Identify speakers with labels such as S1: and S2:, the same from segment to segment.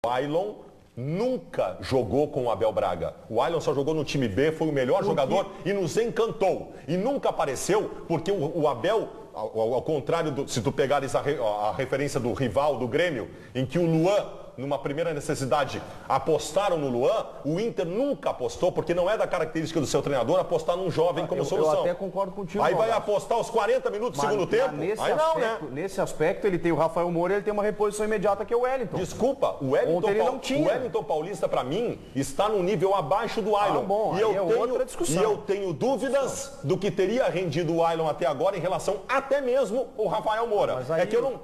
S1: O Ailon nunca jogou com o Abel Braga. O Ailon só jogou no time B, foi o melhor jogador e nos encantou. E nunca apareceu porque o Abel, ao contrário, se tu pegares a referência do rival, do Grêmio, em que o Luan, numa primeira necessidade, apostaram no Luan, o Inter nunca apostou, porque não é da característica do seu treinador apostar num jovem como solução.
S2: Eu até concordo contigo.
S1: Aí vai apostar os 40 minutos do segundo tempo? Aí não, né?
S2: Nesse aspecto, ele tem o Rafael Moura e ele tem uma reposição imediata que é o Wellington.
S1: Desculpa, o Wellington Paulista, para mim, está num nível abaixo do Ailon.
S2: Bom, outra discussão.
S1: E eu tenho dúvidas do que teria rendido o Ailon até agora em relação até mesmo o Rafael Moura.
S2: Mas aí,
S1: é que eu não...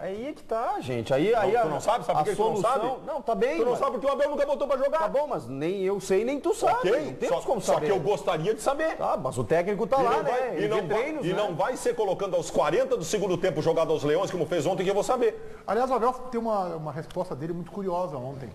S2: Aí é que tá, gente. Aí
S1: tu não sabe? Sabe por que tu não sabe?
S2: Não, tá bem.
S1: Tu não sabe porque o Abel nunca botou pra jogar.
S2: Tá bom, mas nem eu sei, nem tu sabe.
S1: Okay.
S2: Não temos como saber.
S1: Só que eu gostaria de saber.
S2: Tá, mas o técnico tá lá, né?
S1: E não vai ser colocando aos 40 do segundo tempo jogado aos Leões, como fez ontem, que eu vou saber.
S3: Aliás, o Abel tem uma resposta dele muito curiosa ontem.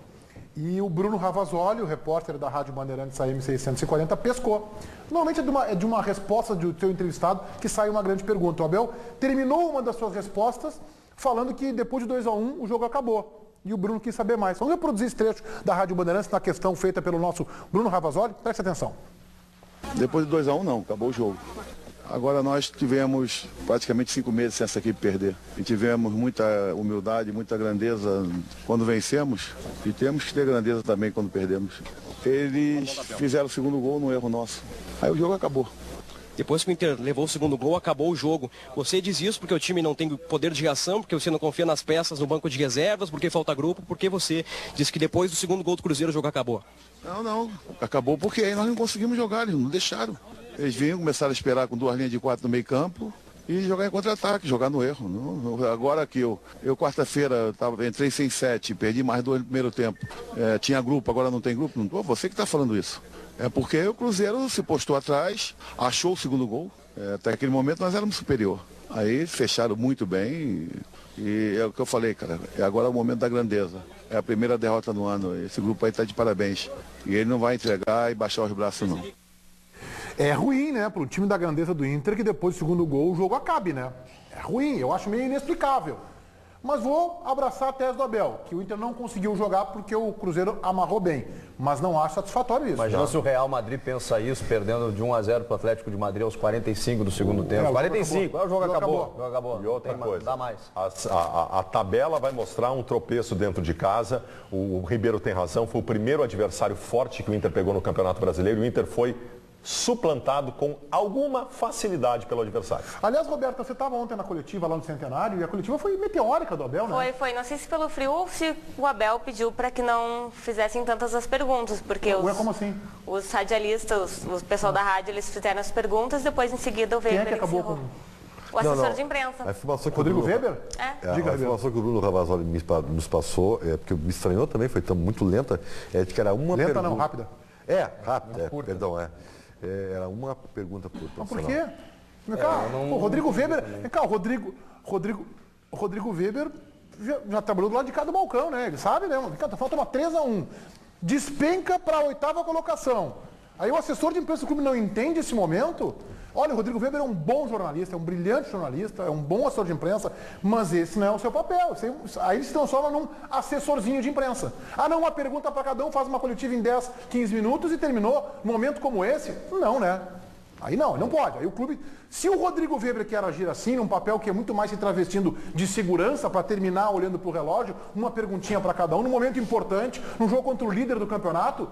S3: E o Bruno Ravazoli, o repórter da Rádio Bandeirantes AM 640, pescou. Normalmente é de uma resposta do seu entrevistado que sai uma grande pergunta. O Abel terminou uma das suas respostas falando que depois de 2-1 o jogo acabou. E o Bruno quis saber mais. Vamos reproduzir esse trecho da Rádio Bandeirantes na questão feita pelo nosso Bruno Ravazoli. Preste atenção.
S4: Depois de 2-1 não, acabou o jogo. Agora nós tivemos praticamente 5 meses sem essa equipe perder. E tivemos muita humildade, muita grandeza quando vencemos. E temos que ter grandeza também quando perdemos. Eles fizeram o segundo gol no erro nosso. Aí o jogo acabou.
S5: Depois que o Inter levou o segundo gol, acabou o jogo. Você diz isso porque o time não tem poder de reação, porque você não confia nas peças no banco de reservas, porque falta grupo, porque você diz que depois do segundo gol do Cruzeiro o jogo acabou.
S4: Não. Acabou porque aí nós não conseguimos jogar, eles não deixaram. Eles vinham, começaram a esperar com 2 linhas de 4 no meio campo e jogar em contra-ataque, jogar no erro. Agora que eu quarta-feira entrei sem 7, perdi mais 2 no primeiro tempo. Tinha grupo, agora não tem grupo. Não, você que está falando isso. É porque o Cruzeiro se postou atrás, achou o segundo gol. Até aquele momento nós éramos superior. Aí fecharam muito bem e é o que eu falei, cara. Agora é o momento da grandeza. É a primeira derrota no ano. Esse grupo aí está de parabéns. E ele não vai entregar e baixar os braços, não.
S3: É ruim, né, para o time da grandeza do Inter que depois do segundo gol o jogo acabe, né? É ruim, eu acho meio inexplicável. Mas vou abraçar a tese do Abel, que o Inter não conseguiu jogar porque o Cruzeiro amarrou bem. Mas não acho satisfatório isso.
S2: Imagina se o Real Madrid pensa isso, perdendo de 1-0 para o Atlético de Madrid aos 45 do segundo tempo. 45, o jogo acabou.
S1: E outra coisa,
S2: dá mais.
S1: A tabela vai mostrar um tropeço dentro de casa. O Ribeiro tem razão, foi o primeiro adversário forte que o Inter pegou no Campeonato Brasileiro. O Inter foi suplantado com alguma facilidade pelo adversário.
S3: Aliás, Roberta, você estava ontem na coletiva lá no Centenário e a coletiva foi meteórica do Abel, né?
S6: Foi. Não sei se pelo frio ou se o Abel pediu para que não fizessem tantas as perguntas, porque
S3: como assim?
S6: Os radialistas, o pessoal da rádio, eles fizeram as perguntas, depois em seguida o Weber
S3: Quem é que acabou com...
S6: O assessor de imprensa.
S7: A informação que
S3: Rodrigo Weber?
S7: A informação que o Bruno Ravazoli nos passou, porque me estranhou também, foi muito lenta, é de que era uma
S3: lenta
S7: pergunta...
S3: não, rápida.
S7: Rápida, perdão. Era uma pergunta por
S3: profissional. Por quê? O Rodrigo Weber... O Rodrigo Weber já trabalhou do lado de cada balcão, né? Ele sabe, né? Falta uma 3-1. Despenca para a 8ª colocação. Aí o assessor de imprensa do clube não entende esse momento. Olha, o Rodrigo Weber é um bom jornalista, é um brilhante jornalista, é um bom assessor de imprensa, mas esse não é o seu papel. Aí ele se transforma num assessorzinho de imprensa. Não, uma pergunta para cada um, faz uma coletiva em 10, 15 minutos e terminou. Num momento como esse, não, né? Aí não pode. Aí o clube... Se o Rodrigo Weber quer agir assim, num papel que é muito mais se travestindo de segurança para terminar olhando para o relógio, uma perguntinha para cada um, num momento importante, num jogo contra o líder do campeonato...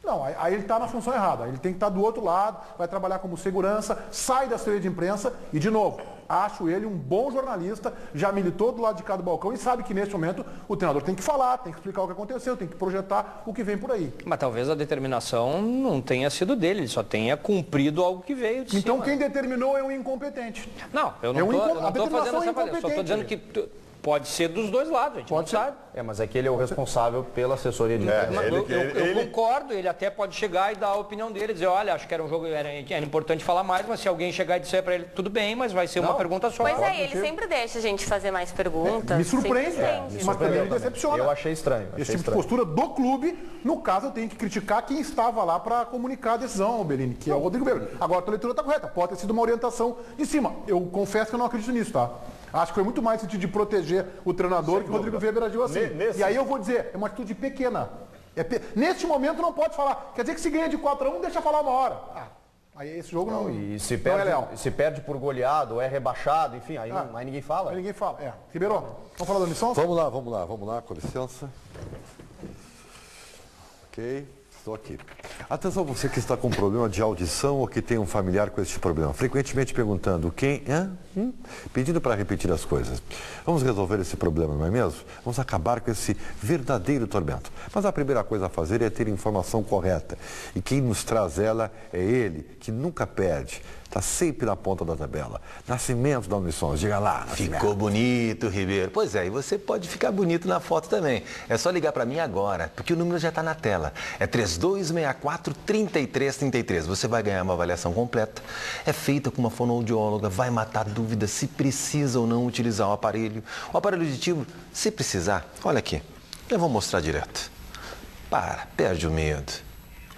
S3: Não, aí ele está na função errada. Ele tem que estar do outro lado, vai trabalhar como segurança, sai da assessoria de imprensa e, de novo, acho ele um bom jornalista, já militou do lado de cada balcão e sabe que, nesse momento, o treinador tem que falar, tem que explicar o que aconteceu, tem que projetar o que vem por aí.
S8: Mas talvez a determinação não tenha sido dele, ele só tenha cumprido algo que veio de
S3: Então
S8: cima.
S3: Quem determinou é um incompetente.
S8: Não, eu não estou fazendo essa avaliação, só estou dizendo que... Pode ser dos dois lados, a gente não sabe.
S2: Mas é que ele é o responsável pela assessoria de imprensa.
S8: Eu concordo, ele até pode chegar e dar a opinião dele, dizer, olha, acho que era um jogo, era importante falar mais, mas se alguém chegar e disser para ele, tudo bem, mas vai ser uma pergunta só.
S6: Pois ele sempre deixa a gente fazer mais perguntas.
S3: Me surpreende, mas também me decepciona.
S2: Eu achei estranho.
S3: Esse tipo de postura do clube, no caso, eu tenho que criticar quem estava lá para comunicar a decisão, Bellini, que é o Rodrigo Weber. Agora, a tua leitura está correta, pode ter sido uma orientação de cima. Eu confesso que eu não acredito nisso, tá? Acho que foi muito mais sentido de proteger o treinador que o Rodrigo Weber agiu assim. E aí eu vou dizer, é uma atitude pequena. Neste momento não pode falar. Quer dizer que se ganha de 4-1, deixa falar uma hora. Aí esse jogo não.
S2: E se
S3: não é leal.
S2: se perde por goleado, é rebaixado, enfim, aí ninguém fala.
S3: Aí ninguém fala. Ribeiro, vamos falar do Unisson?
S7: Vamos lá, com licença. Ok, estou aqui. Atenção, você que está com problema de audição ou que tem um familiar com este problema. Frequentemente perguntando quem é, pedindo para repetir as coisas. Vamos resolver esse problema, não é mesmo? Vamos acabar com esse verdadeiro tormento. Mas a primeira coisa a fazer é ter informação correta. E quem nos traz ela é ele, que nunca perde. Está sempre na ponta da tabela. Nascimento da Unisson, diga lá. Nascimento.
S9: Ficou bonito, Ribeiro. Pois é, e você pode ficar bonito na foto também. É só ligar para mim agora, porque o número já está na tela. É 3264-3333. Você vai ganhar uma avaliação completa. É feita com uma fonoaudióloga, vai matar dúvidas se precisa ou não utilizar o aparelho. O aparelho auditivo, se precisar, olha aqui, eu vou mostrar direto. Perde o medo.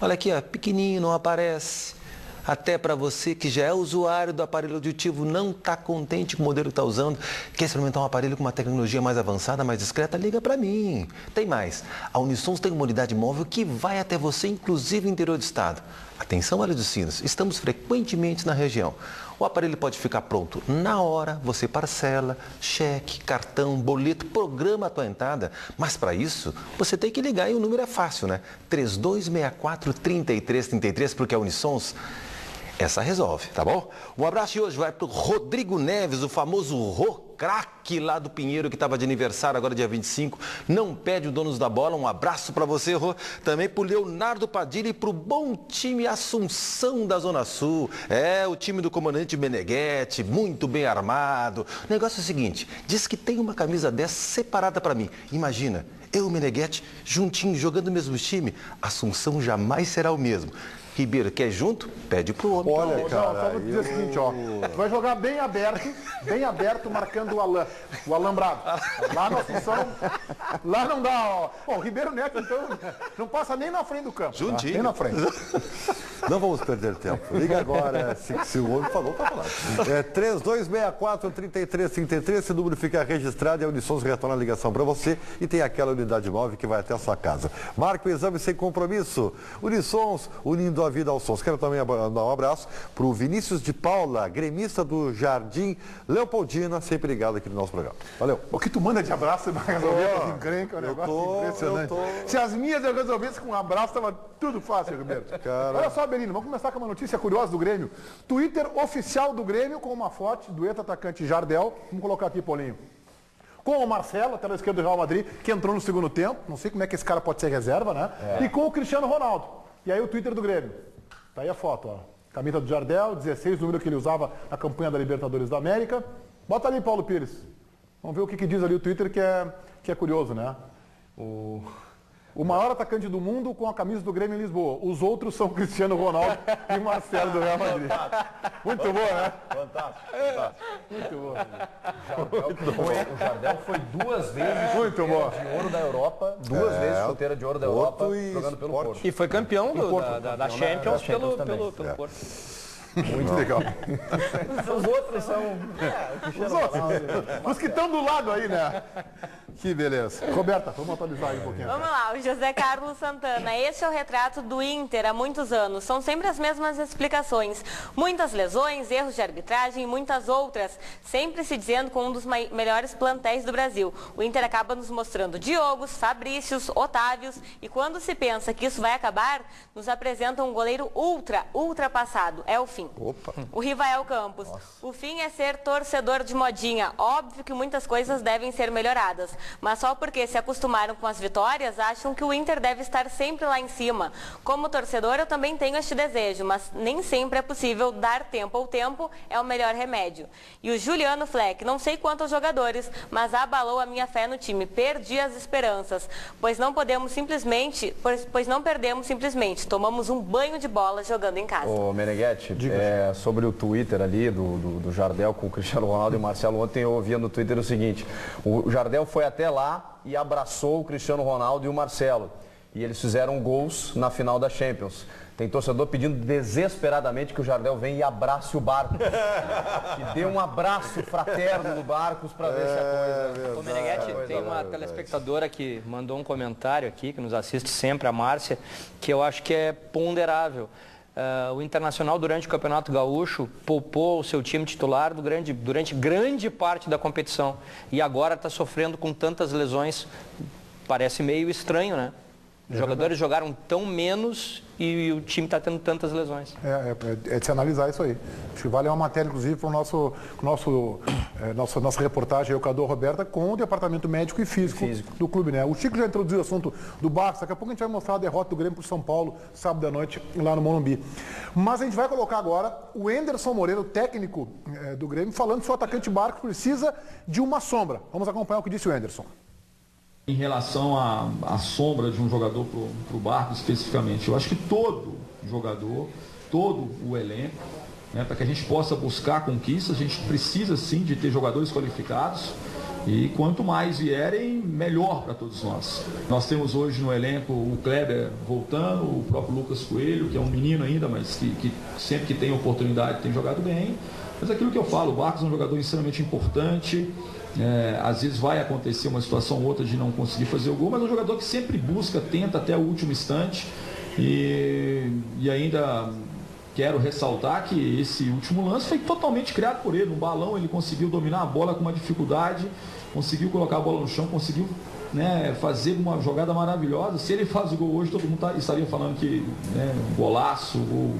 S9: Olha aqui, ó, pequenininho, não aparece. Até para você que já é usuário do aparelho auditivo, não está contente com o modelo que está usando, quer experimentar um aparelho com uma tecnologia mais avançada, mais discreta, liga para mim. Tem mais, a Unisons tem uma unidade móvel que vai até você, inclusive no interior do estado. Atenção, Vale dos Sinos, estamos frequentemente na região. O aparelho pode ficar pronto na hora, você parcela, cheque, cartão, boleto, programa a tua entrada. Mas para isso, você tem que ligar e o número é fácil, né? 3264-3333, porque a Unisons, essa resolve, tá bom? Um abraço de hoje vai para o Rodrigo Neves, o famoso Rô, craque lá do Pinheiro, que estava de aniversário agora dia 25. Não pede o Donos da Bola. Um abraço para você, Rô. Também para o Leonardo Padilha e para o bom time Assunção da Zona Sul. É, o time do comandante Meneghetti, muito bem armado. O negócio é o seguinte, diz que tem uma camisa dessa separada para mim. Imagina, eu e o Meneghetti juntinhos, jogando o mesmo time. Assunção jamais será o mesmo. Ribeiro, quer junto? Pede pro homem.
S3: Olha, cara, só vou dizer o seguinte, ó. Vai jogar bem aberto, marcando o alambrado. Lá na Assunção, lá não dá, ó. Bom, o Ribeiro Neto, então, não passa nem na frente do campo.
S9: Juntinho.
S3: Tá? Nem na frente.
S7: Não vamos perder tempo. Liga agora, se o homem falou, tá falando. É 3264-3333, esse número fica registrado e a Unisons retorna a ligação para você e tem aquela unidade móvel que vai até a sua casa. Marque o exame sem compromisso. Unisons, unindo a vida aos sons. Quero também dar um abraço para o Vinícius de Paula, gremista do Jardim Leopoldina, sempre ligado aqui no nosso programa. Valeu.
S3: O que tu manda de abraço vai resolver as encrencas, é um negócio impressionante. Se as minhas eu resolvesse com um abraço, tava tudo fácil, Ribeiro. Olha só, Belino, vamos começar com uma notícia curiosa do Grêmio. Twitter oficial do Grêmio com uma foto do ex-atacante Jardel. Vamos colocar aqui, Paulinho. Com o Marcelo, lateral esquerdo do Real Madrid, que entrou no segundo tempo. Não sei como é que esse cara pode ser reserva, né? E com o Cristiano Ronaldo. E aí o Twitter do Grêmio. Tá aí a foto, ó. Camisa do Jardel, 16, o número que ele usava na campanha da Libertadores da América. Bota ali, Paulo Pires. Vamos ver o que diz ali o Twitter, que é curioso, né? O maior atacante do mundo com a camisa do Grêmio em Lisboa. Os outros são Cristiano Ronaldo e Marcelo do Real Madrid. Muito bom, né?
S1: Fantástico.
S3: Muito bom.
S2: O Jardel foi duas vezes
S3: Muito bom.
S2: de ouro da Europa, duas vezes chuteira de ouro da Europa, jogando pelo Porto.
S8: E foi campeão da Champions pelo Porto.
S3: Muito legal.
S2: Os outros são...
S3: Os outros. Os que estão do lado aí, né? Que beleza. Roberta, vamos atualizar aí um pouquinho.
S6: Vamos lá, o José Carlos Santana. Este é o retrato do Inter há muitos anos. São sempre as mesmas explicações. Muitas lesões, erros de arbitragem e muitas outras. Sempre se dizendo com um dos melhores plantéis do Brasil. O Inter acaba nos mostrando Diogos, Fabrícios, Otávios. E quando se pensa que isso vai acabar, nos apresenta um goleiro ultrapassado. É o fim.
S7: Opa.
S6: O Rivael Campos. Nossa. O fim é ser torcedor de modinha. Óbvio que muitas coisas devem ser melhoradas. Mas só porque se acostumaram com as vitórias, acham que o Inter deve estar sempre lá em cima. Como torcedor, eu também tenho este desejo, mas nem sempre é possível dar tempo ao tempo, é o melhor remédio. E o Juliano Fleck, não sei quantos jogadores, mas abalou a minha fé no time. Perdi as esperanças, pois não perdemos simplesmente, tomamos um banho de bola jogando em casa.
S2: Ô Meneghetti, sobre o Twitter ali do Jardel com o Cristiano Ronaldo e o Marcelo, ontem eu ouvia no Twitter o seguinte: o Jardel foi até lá e abraçou o Cristiano Ronaldo e o Marcelo. e eles fizeram gols na final da Champions. Tem torcedor pedindo desesperadamente que o Jardel venha e abrace o Barcos. Que dê um abraço fraterno no Barcos para ver se a coisa...
S8: Ô, Meneghetti, tem uma telespectadora que mandou um comentário aqui, que nos assiste sempre, a Márcia, que eu acho que é ponderável. O Internacional, durante o Campeonato Gaúcho, poupou o seu time titular durante grande parte da competição. E agora está sofrendo com tantas lesões. Parece meio estranho, né? Os jogadores jogaram tão menos e o time está tendo tantas lesões.
S3: É de se analisar isso aí. Acho que vale uma matéria, inclusive, para nossa reportagem, eu, Cadu Roberta, com o departamento médico e físico do clube, né? O Chico já introduziu o assunto do Barça, daqui a pouco a gente vai mostrar a derrota do Grêmio para o São Paulo, sábado à noite, lá no Morumbi. Mas a gente vai colocar agora o Enderson Moreira, o técnico do Grêmio, falando que o atacante Barcos precisa de uma sombra. Vamos acompanhar o que disse o Enderson.
S10: Em relação à sombra de um jogador para o Barcos especificamente, eu acho que todo jogador, todo o elenco, né, para que a gente possa buscar conquistas, a gente precisa sim de ter jogadores qualificados e quanto mais vierem, melhor para todos nós. Nós temos hoje no elenco o Kleber voltando, o próprio Lucas Coelho, que é um menino ainda, mas que sempre que tem oportunidade tem jogado bem. Mas aquilo que eu falo, o Barcos é um jogador extremamente importante. Às vezes vai acontecer uma situação ou outra de não conseguir fazer o gol, mas é um jogador que sempre busca, tenta até o último instante. E ainda quero ressaltar que esse último lance foi totalmente criado por ele. No balão ele conseguiu dominar a bola com uma dificuldade, conseguiu colocar a bola no chão, conseguiu, né, fazer uma jogada maravilhosa. Se ele faz o gol hoje, todo mundo estaria falando que, né, golaço, gol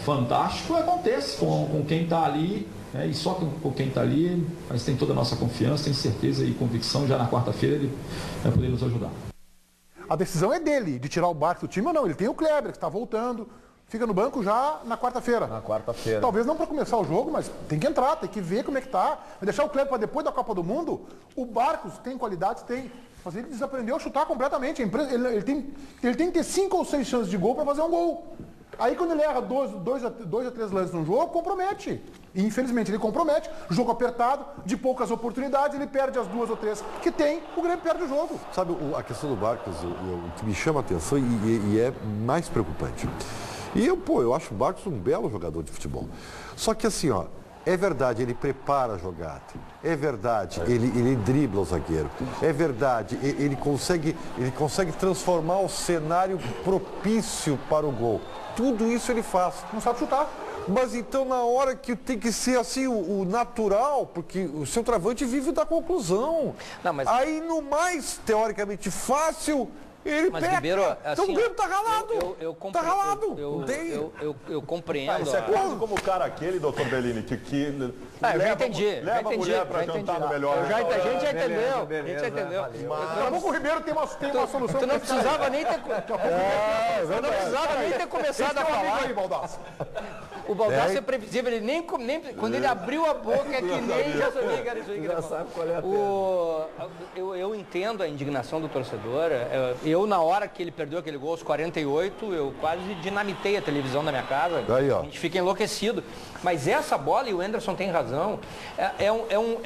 S10: fantástico. Acontece com quem está ali. E só com quem está ali, mas tem toda a nossa confiança, tem certeza e convicção, já na quarta-feira ele vai poder nos ajudar.
S3: A decisão é dele, de tirar o Barcos do time ou não. Ele tem o Kleber, que está voltando, fica no banco já na quarta-feira.
S2: Na quarta-feira.
S3: Talvez não para começar o jogo, mas tem que entrar, tem que ver como é que tá. Vai deixar o Kleber para depois da Copa do Mundo? O Barcos tem qualidades, tem. Mas ele desaprendeu a chutar completamente. Ele tem que ter 5 ou 6 chances de gol para fazer um gol. Aí quando ele erra 2 a 3 lances no jogo, compromete. E infelizmente ele compromete. Jogo apertado, de poucas oportunidades, ele perde as 2 ou 3 que tem, o Grêmio perde o jogo.
S7: Sabe, a questão do Barcos, o que me chama a atenção e é mais preocupante. E eu acho o Barcos um belo jogador de futebol. Só que assim, ó, é verdade, ele prepara a jogada. É verdade, ele dribla o zagueiro. É verdade, ele consegue transformar o cenário propício para o gol. Tudo isso ele faz.
S3: Não sabe chutar.
S7: Mas então na hora que tem que ser assim o natural, porque o seu travante vive da conclusão.
S8: Não, mas...
S7: Aí no mais teoricamente fácil, ele
S8: mas,
S7: peca.
S8: Ribeiro, assim,
S7: então o Grêmio tá ralado. Tá ralado.
S8: Eu compreendo.
S1: Isso é quase como o cara aquele, doutor Bellini, que
S8: eu já entendi.
S1: Leva a mulher para jantar no melhor.
S8: A gente já entendeu.
S3: Daqui a pouco o Ribeiro tem uma solução.
S8: Tu não precisava nem ter começado a falar.
S3: Aí, Baldasso.
S8: O Baldasso é previsível, ele nem quando ele abriu a boca é que nem já sabia que era isso aí. Eu entendo a indignação do torcedor. Eu, na hora que ele perdeu aquele gol aos 48, eu quase dinamitei a televisão da minha casa.
S7: Aí, ó.
S8: A gente fica enlouquecido. Mas essa bola, e o Enderson tem razão, é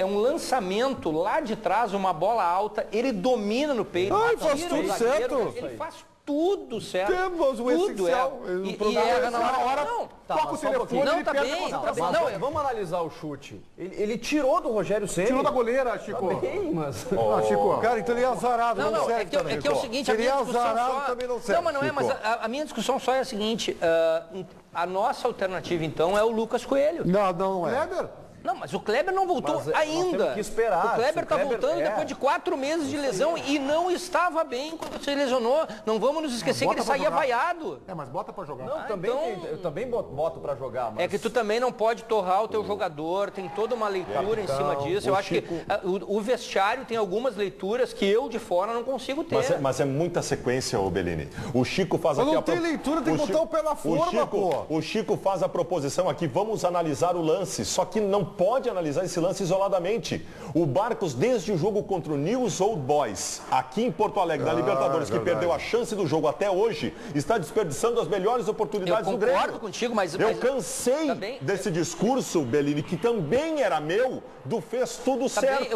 S8: um lançamento lá de trás, uma bola alta, ele domina no peito.
S7: Faz tudo certo.
S8: Ele faz tudo certo.
S7: Temos o
S8: tudo
S7: essencial.
S8: E erra na hora. Não,
S3: toca o telefone,
S8: não,
S3: ele
S8: tá
S3: perde a
S8: bem.
S3: concentração.
S2: Não, vamos analisar o chute. Ele tirou do Rogério Ceni.
S3: Tirou da goleira, Chico.
S2: Tá bem, mas...
S3: Chico.
S7: Cara, então ele é azarado.
S8: Não,
S7: serve
S8: é que é o seguinte, a
S7: ele
S8: minha
S7: é
S8: discussão
S7: azarado,
S8: só...
S7: também não serve.
S8: Não, mas não é, mas a minha discussão só é a seguinte, a nossa alternativa, então, é o Lucas Coelho.
S7: Não é.
S3: Kleber?
S8: Não, mas o Kleber não voltou
S2: Mas,
S8: ainda.
S2: nós temos que esperar.
S8: O Kleber está voltando
S2: é.
S8: depois de 4 meses de lesão e não estava bem quando se lesionou. Não vamos nos esquecer que ele saía vaiado.
S3: Mas bota pra jogar.
S2: Não, eu também boto pra jogar, mas...
S8: É que tu também não pode torrar o teu jogador, tem toda uma leitura em cima disso. Eu acho que o vestiário tem algumas leituras que eu de fora não consigo ter.
S1: Mas é muita sequência, ô Bellini. O Chico faz aqui
S7: não tem leitura, tem que botar o pé na forma, pô.
S1: O Chico faz a proposição aqui, vamos analisar o lance, só que não pode analisar esse lance isoladamente. O Barcos, desde o jogo contra o News Old Boys, aqui em Porto Alegre, na Libertadores, que perdeu a chance do jogo até hoje, está desperdiçando as melhores oportunidades do Grêmio.
S8: Eu concordo contigo, mas...
S1: Eu cansei desse discurso, Bellini, que também era meu, do fez tudo certo.